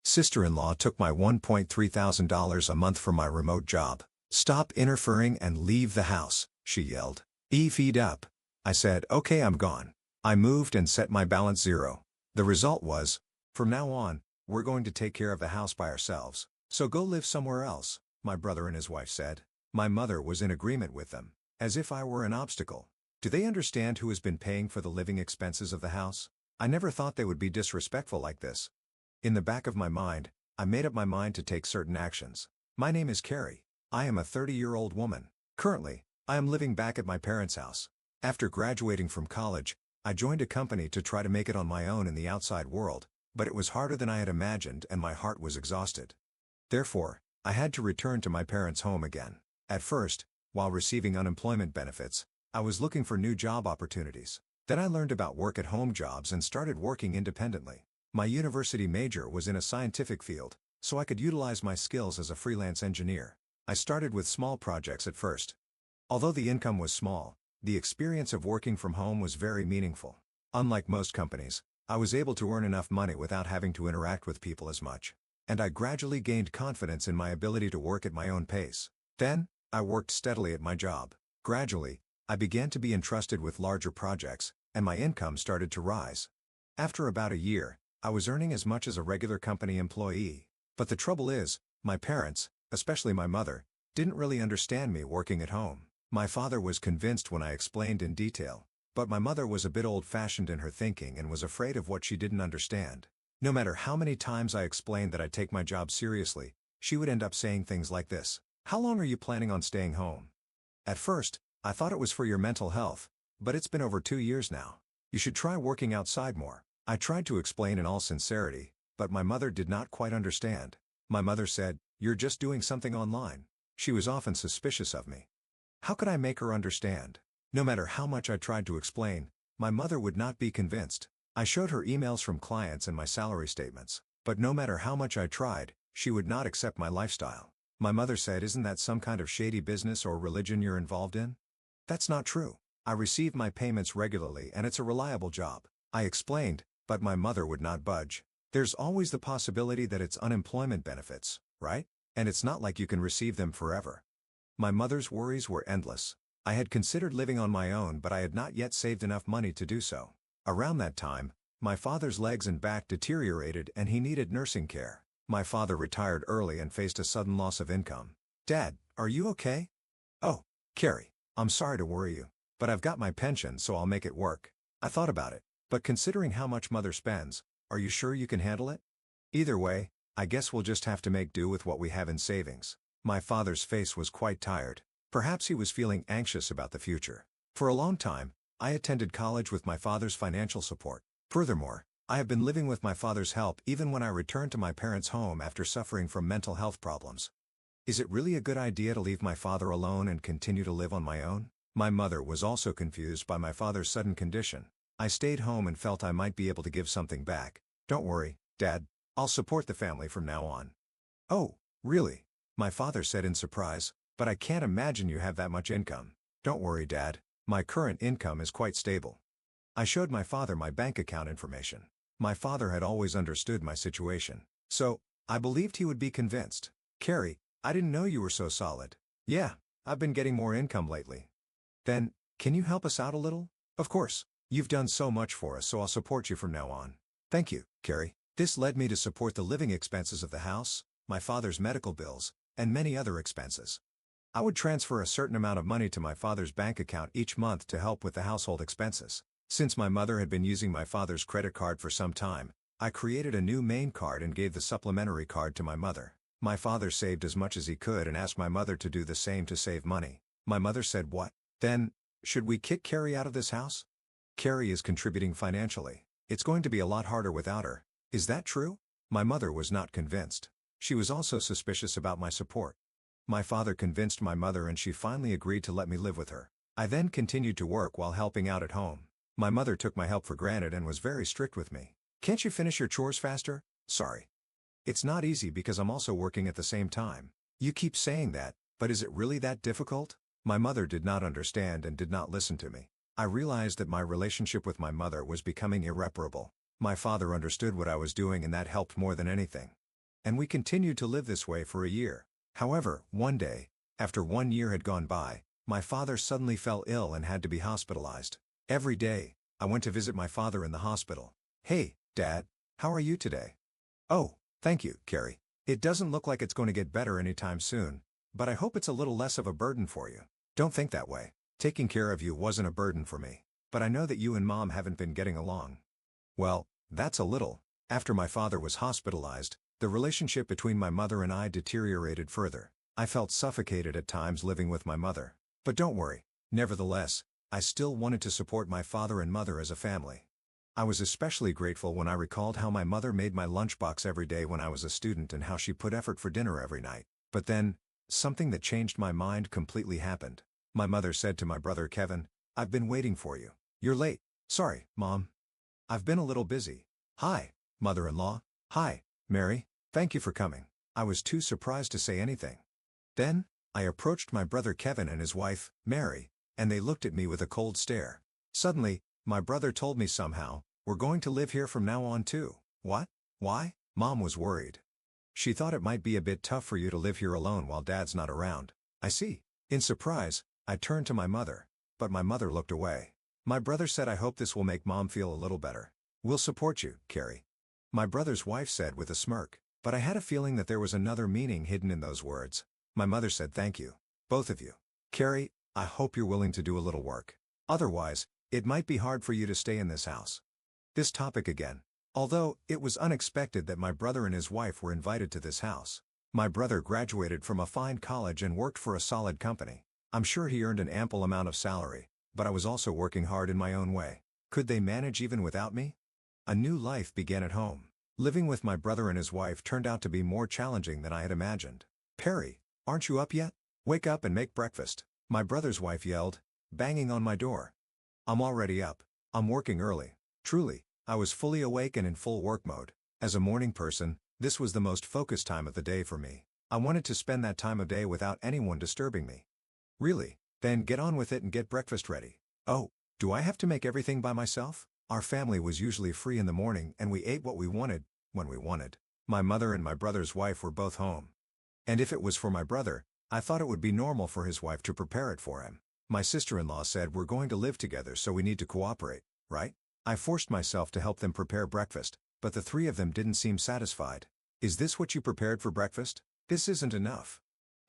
Sister-in-law took my $1,300 a month from my remote job. "Stop interfering and leave the house," she yelled. "Feed up." I said, "Okay, I'm gone." I moved and set my balance zero. The result was, from now on, we're going to take care of the house by ourselves. So go live somewhere else, my brother and his wife said. My mother was in agreement with them, as if I were an obstacle. Do they understand who has been paying for the living expenses of the house? I never thought they would be disrespectful like this. In the back of my mind, I made up my mind to take certain actions. My name is Carrie. I am a 30-year-old woman. Currently, I am living back at my parents' house. After graduating from college, I joined a company to try to make it on my own in the outside world, but it was harder than I had imagined and my heart was exhausted. Therefore, I had to return to my parents' home again. At first, while receiving unemployment benefits, I was looking for new job opportunities. Then I learned about work-at-home jobs and started working independently. My university major was in a scientific field, so I could utilize my skills as a freelance engineer. I started with small projects at first. Although the income was small, the experience of working from home was very meaningful. Unlike most companies, I was able to earn enough money without having to interact with people as much. And I gradually gained confidence in my ability to work at my own pace. Then, I worked steadily at my job. Gradually, I began to be entrusted with larger projects, and my income started to rise. After about a year, I was earning as much as a regular company employee. But the trouble is, my parents, especially my mother, didn't really understand me working at home. My father was convinced when I explained in detail, but my mother was a bit old-fashioned in her thinking and was afraid of what she didn't understand. No matter how many times I explained that I take my job seriously, she would end up saying things like this: "How long are you planning on staying home?" At first, I thought it was for your mental health, but it's been over 2 years now. You should try working outside more. I tried to explain in all sincerity, but my mother did not quite understand. My mother said, "You're just doing something online." She was often suspicious of me. How could I make her understand? No matter how much I tried to explain, my mother would not be convinced. I showed her emails from clients and my salary statements, but no matter how much I tried, she would not accept my lifestyle. My mother said, "Isn't that some kind of shady business or religion you're involved in?" That's not true. I receive my payments regularly and it's a reliable job. I explained, but my mother would not budge. There's always the possibility that it's unemployment benefits, right? And it's not like you can receive them forever. My mother's worries were endless. I had considered living on my own, but I had not yet saved enough money to do so. Around that time, my father's legs and back deteriorated and he needed nursing care. My father retired early and faced a sudden loss of income. "Dad, are you okay?" "Oh, Carrie, I'm sorry to worry you, but I've got my pension so I'll make it work." I thought about it, but considering how much mother spends, "Are you sure you can handle it?" "Either way, I guess we'll just have to make do with what we have in savings." My father's face was quite tired. Perhaps he was feeling anxious about the future. For a long time, I attended college with my father's financial support. Furthermore, I have been living with my father's help even when I returned to my parents' home after suffering from mental health problems. Is it really a good idea to leave my father alone and continue to live on my own? My mother was also confused by my father's sudden condition. I stayed home and felt I might be able to give something back. "Don't worry, Dad. I'll support the family from now on." "Oh, really?" my father said in surprise, "but I can't imagine you have that much income." "Don't worry, Dad. My current income is quite stable." I showed my father my bank account information. My father had always understood my situation, so I believed he would be convinced. "Carrie, I didn't know you were so solid." "Yeah, I've been getting more income lately." "Then, can you help us out a little?" "Of course. You've done so much for us, so I'll support you from now on." "Thank you, Carrie." This led me to support the living expenses of the house, my father's medical bills, and many other expenses. I would transfer a certain amount of money to my father's bank account each month to help with the household expenses. Since my mother had been using my father's credit card for some time, I created a new main card and gave the supplementary card to my mother. My father saved as much as he could and asked my mother to do the same to save money. My mother said, "What? Then, should we kick Carrie out of this house? Carrie is contributing financially. It's going to be a lot harder without her." "Is that true?" My mother was not convinced. She was also suspicious about my support. My father convinced my mother and she finally agreed to let me live with her. I then continued to work while helping out at home. My mother took my help for granted and was very strict with me. "Can't you finish your chores faster?" "Sorry. It's not easy because I'm also working at the same time." "You keep saying that, but is it really that difficult?" My mother did not understand and did not listen to me. I realized that my relationship with my mother was becoming irreparable. My father understood what I was doing and that helped more than anything. and we continued to live this way for a year. However, one day, after 1 year had gone by, my father suddenly fell ill and had to be hospitalized. Every day, I went to visit my father in the hospital. "Hey, Dad, how are you today?" "Oh, thank you, Carrie. It doesn't look like it's going to get better anytime soon, but I hope it's a little less of a burden for you." "Don't think that way. Taking care of you wasn't a burden for me, but I know that you and Mom haven't been getting along." "Well, that's a little." After my father was hospitalized, the relationship between my mother and I deteriorated further. I felt suffocated at times living with my mother. But don't worry. Nevertheless, I still wanted to support my father and mother as a family. I was especially grateful when I recalled how my mother made my lunchbox every day when I was a student and how she put effort for dinner every night. But then, something that changed my mind completely happened. My mother said to my brother Kevin, "I've been waiting for you. You're late." "Sorry, Mom. I've been a little busy." "Hi, Mother-in-law." "Hi, Mary. Thank you for coming." I was too surprised to say anything. Then, I approached my brother Kevin and his wife, Mary, and they looked at me with a cold stare. Suddenly, my brother told me somehow, "We're going to live here from now on too." "What? Why?" Mom was worried. "She thought it might be a bit tough for you to live here alone while Dad's not around." "I see." In surprise, I turned to my mother, but my mother looked away. My brother said, "I hope this will make Mom feel a little better. We'll support you, Carrie." My brother's wife said with a smirk, but I had a feeling that there was another meaning hidden in those words. My mother said, "Thank you. Both of you. Carrie, I hope you're willing to do a little work. Otherwise, it might be hard for you to stay in this house." This topic again. Although, it was unexpected that my brother and his wife were invited to this house. My brother graduated from a fine college and worked for a solid company. I'm sure he earned an ample amount of salary, but I was also working hard in my own way. Could they manage even without me? A new life began at home. Living with my brother and his wife turned out to be more challenging than I had imagined. "Perry, aren't you up yet? Wake up and make breakfast," my brother's wife yelled, banging on my door. "I'm already up. I'm working early." Truly, I was fully awake and in full work mode. As a morning person, this was the most focused time of the day for me. I wanted to spend that time of day without anyone disturbing me. "Really? Then get on with it and get breakfast ready." "Oh, do I have to make everything by myself?" Our family was usually free in the morning and we ate what we wanted, when we wanted. My mother and my brother's wife were both home. And if it was for my brother, I thought it would be normal for his wife to prepare it for him. My sister-in-law said, "We're going to live together so we need to cooperate, right?" I forced myself to help them prepare breakfast, but the three of them didn't seem satisfied. "Is this what you prepared for breakfast? This isn't enough."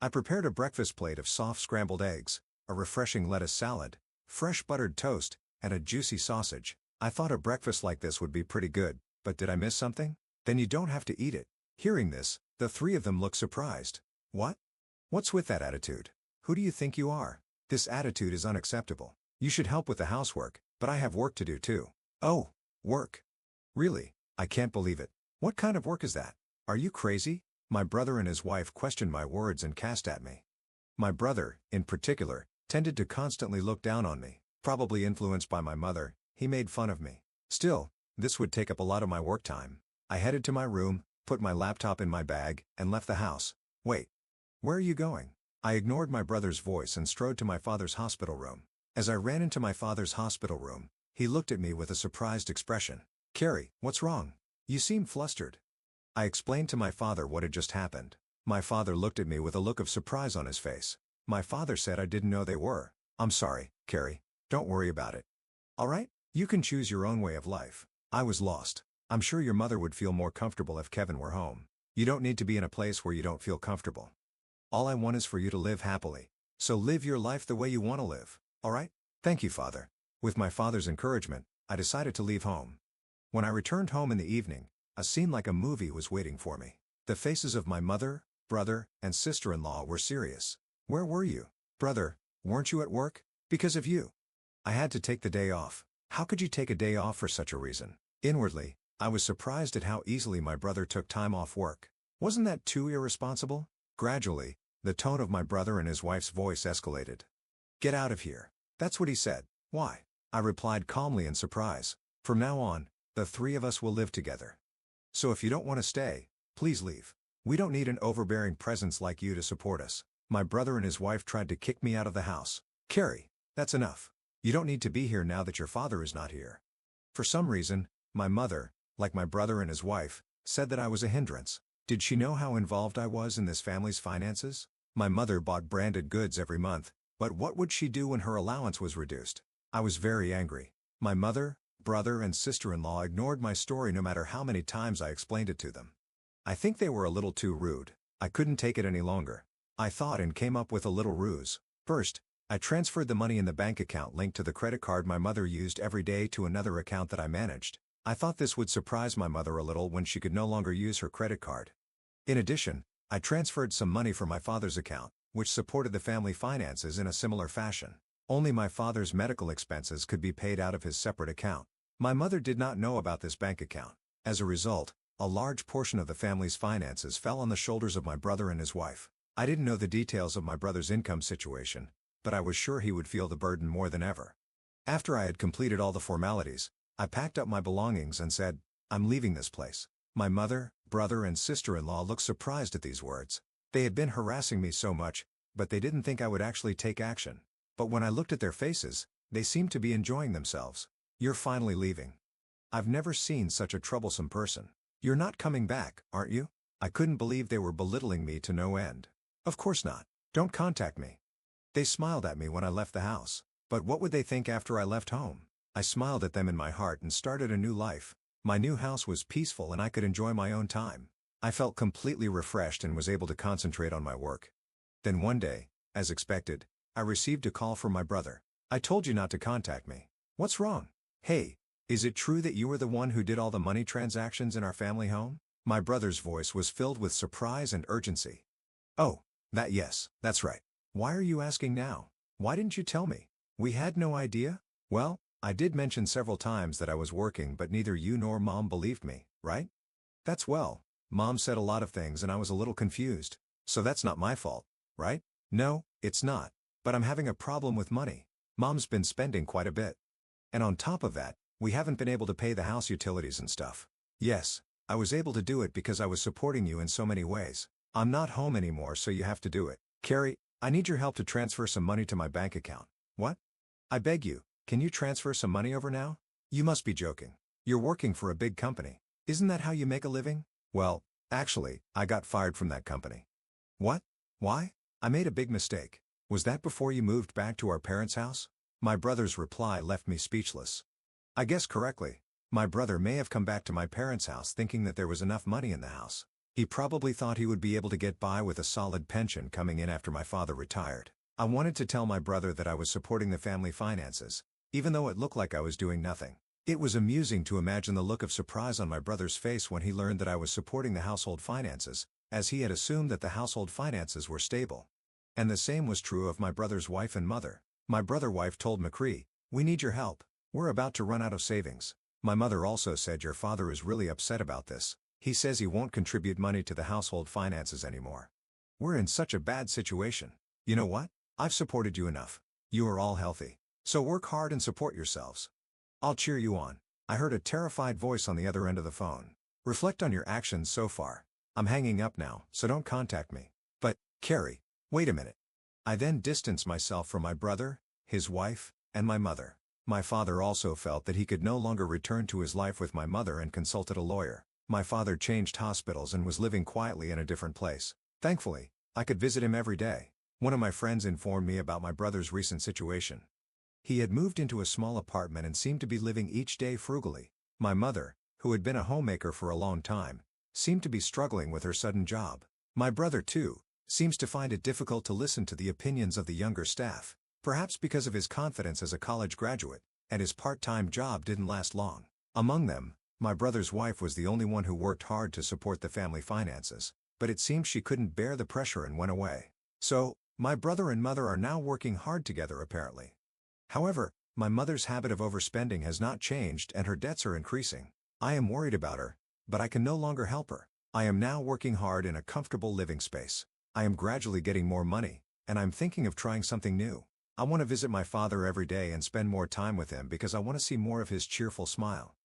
I prepared a breakfast plate of soft scrambled eggs, a refreshing lettuce salad, fresh buttered toast, and a juicy sausage. I thought a breakfast like this would be pretty good, but did I miss something? "Then you don't have to eat it." Hearing this, the three of them looked surprised. "What? What's with that attitude? Who do you think you are? This attitude is unacceptable. You should help with the housework, but I have work to do too." "Oh, work? Really? I can't believe it. What kind of work is that? Are you crazy?" My brother and his wife questioned my words and cast at me. My brother, in particular, tended to constantly look down on me. Probably influenced by my mother, he made fun of me. Still, this would take up a lot of my work time. I headed to my room, put my laptop in my bag, and left the house. "Wait. Where are you going?" I ignored my brother's voice and strode to my father's hospital room. As I ran into my father's hospital room, he looked at me with a surprised expression. "Carrie, what's wrong? You seem flustered." I explained to my father what had just happened. My father looked at me with a look of surprise on his face. My father said, "I didn't know they were." "I'm sorry, Carrie. Don't worry about it. All right? You can choose your own way of life." I was lost. "I'm sure your mother would feel more comfortable if Kevin were home." "You don't need to be in a place where you don't feel comfortable. All I want is for you to live happily. So live your life the way you want to live, all right?" "Thank you, Father." With my father's encouragement, I decided to leave home. When I returned home in the evening, a scene like a movie was waiting for me. The faces of my mother, brother, and sister-in-law were serious. "Where were you, brother? Weren't you at work?" "Because of you. I had to take the day off." "How could you take a day off for such a reason?" Inwardly, I was surprised at how easily my brother took time off work. Wasn't that too irresponsible? Gradually, the tone of my brother and his wife's voice escalated. "Get out of here." That's what he said. "Why?" I replied calmly in surprise. "From now on, the three of us will live together. So if you don't want to stay, please leave. We don't need an overbearing presence like you to support us." My brother and his wife tried to kick me out of the house. "Carrie, that's enough. You don't need to be here now that your father is not here." For some reason, my mother, like my brother and his wife, said that I was a hindrance. Did she know how involved I was in this family's finances? My mother bought branded goods every month, but what would she do when her allowance was reduced? I was very angry. My mother, brother and sister-in-law ignored my story no matter how many times I explained it to them. I think they were a little too rude. I couldn't take it any longer. I thought and came up with a little ruse. First, I transferred the money in the bank account linked to the credit card my mother used every day to another account that I managed. I thought this would surprise my mother a little when she could no longer use her credit card. In addition, I transferred some money from my father's account, which supported the family finances in a similar fashion. Only my father's medical expenses could be paid out of his separate account. My mother did not know about this bank account. As a result, a large portion of the family's finances fell on the shoulders of my brother and his wife. I didn't know the details of my brother's income situation, but I was sure he would feel the burden more than ever. After I had completed all the formalities, I packed up my belongings and said, "I'm leaving this place." My mother, brother and sister-in-law looked surprised at these words. They had been harassing me so much, but they didn't think I would actually take action. But when I looked at their faces, they seemed to be enjoying themselves. "You're finally leaving. I've never seen such a troublesome person. You're not coming back, aren't you?" I couldn't believe they were belittling me to no end. "Of course not. Don't contact me." They smiled at me when I left the house. But what would they think after I left home? I smiled at them in my heart and started a new life. My new house was peaceful and I could enjoy my own time. I felt completely refreshed and was able to concentrate on my work. Then one day, as expected, I received a call from my brother. "I told you not to contact me. What's wrong? Hey, is it true that you were the one who did all the money transactions in our family home?" My brother's voice was filled with surprise and urgency. "Oh, yes, that's right. Why are you asking now? Why didn't you tell me? We had no idea?" "Well, I did mention several times that I was working but neither you nor Mom believed me, right?" "That's well. Mom said a lot of things and I was a little confused. So that's not my fault, right?" "No, it's not. But I'm having a problem with money. Mom's been spending quite a bit. And on top of that, we haven't been able to pay the house utilities and stuff." "Yes, I was able to do it because I was supporting you in so many ways. I'm not home anymore so you have to do it. Carrie, I need your help to transfer some money to my bank account." "What? I beg you, can you transfer some money over now? You must be joking. You're working for a big company. Isn't that how you make a living?" "Well, actually, I got fired from that company." "What? Why?" "I made a big mistake." "Was that before you moved back to our parents' house?" My brother's reply left me speechless. I guessed correctly. My brother may have come back to my parents' house thinking that there was enough money in the house. He probably thought he would be able to get by with a solid pension coming in after my father retired. I wanted to tell my brother that I was supporting the family finances, even though it looked like I was doing nothing. It was amusing to imagine the look of surprise on my brother's face when he learned that I was supporting the household finances, as he had assumed that the household finances were stable. And the same was true of my brother's wife and mother. My brother's wife told McCree, "We need your help. We're about to run out of savings." My mother also said, "Your father is really upset about this. He says he won't contribute money to the household finances anymore. We're in such a bad situation. You know what? I've supported you enough. You are all healthy. So work hard and support yourselves. I'll cheer you on." I heard a terrified voice on the other end of the phone. "Reflect on your actions so far. I'm hanging up now, so don't contact me." "But, Carrie, wait a minute." I then distanced myself from my brother, his wife, and my mother. My father also felt that he could no longer return to his life with my mother and consulted a lawyer. My father changed hospitals and was living quietly in a different place. Thankfully, I could visit him every day. One of my friends informed me about my brother's recent situation. He had moved into a small apartment and seemed to be living each day frugally. My mother, who had been a homemaker for a long time, seemed to be struggling with her sudden job. My brother, too, seems to find it difficult to listen to the opinions of the younger staff, perhaps because of his confidence as a college graduate, and his part-time job didn't last long. Among them, my brother's wife was the only one who worked hard to support the family finances, but it seems she couldn't bear the pressure and went away. So, my brother and mother are now working hard together apparently. However, my mother's habit of overspending has not changed and her debts are increasing. I am worried about her, but I can no longer help her. I am now working hard in a comfortable living space. I am gradually getting more money, and I'm thinking of trying something new. I want to visit my father every day and spend more time with him because I want to see more of his cheerful smile.